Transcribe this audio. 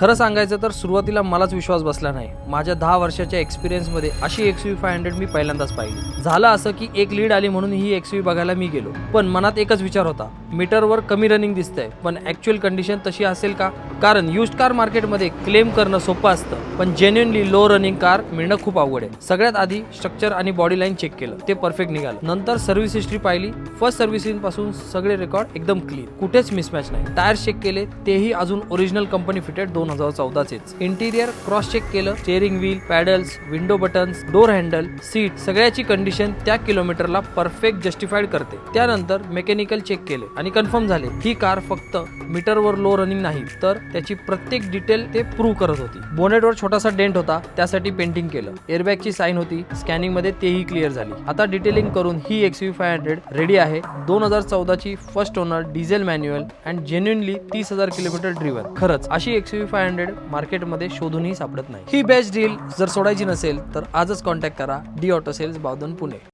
खरं सांगायचं तर सुरुवातीला मलाच विश्वास बसला नाही। माझ्या 10 वर्षाच्या एक्सपिरियन्समध्ये अशी XUV 500 मी पहिल्यांदाच पाहिली। झालं असं की एक लीड आली म्हणून ही XUV बघायला मी गेलो, पण मनात एकच विचार होता, मीटरवर कमी रनिंग दिसतंय, पण ॲक्च्युअल कंडिशन तशी असेल का? कारण युज्ड कार मार्केटमध्ये क्लेम करणं सोपं असतं, पण जेन्युइनली लो रनिंग कार मिळणं खूप अवघड आहे। सगळ्यात आधी स्ट्रक्चर आणि बॉडी लाईन चेक केलं, ते परफेक्ट निघालं। नंतर सर्व्हिस हिस्ट्री पाहिली, फर्स्ट सर्व्हिसिंग पासून सगळे रेकॉर्ड एकदम क्लीन, कुठेच मिसमॅच नाही। टायर चेक केले, तेही अजून ओरिजिनल कंपनी फिटेड 2014 चेच। इंटिरियर क्रॉस चेक केलं, steering wheel, paddles, window buttons, door handle, seat सगळ्याची कंडिशन त्या किलोमीटरला परफेक्ट जस्टिफाईड करते। त्यानंतर मेकॅनिकल चेक केले आणि कन्फर्म झाले ही कार फक्त मीटरवर लो रनिंग नाही, तर त्याची प्रत्येक डिटेल ते प्रूव्ह करत होती। बोनेटवर छोटासा डेंट होता, त्यासाठी पेंटिंग केलं। एअरबॅगची साइन होती, स्कॅनिंग मध्ये तेही क्लिअर झाली। आता डिटेलिंग करून ही XUV 500 रेडी आहे। 2014 ची first owner, diesel manual and genuinely 30,000 kilometre driven. खरंच अशी XUV 500 मार्केटमध्ये शोधूनही सापडत नाही। ही बेस्ट डील जर सोडायची नसेल तर आजच कॉन्टॅक्ट करा D auto sales Bavdhan Pune.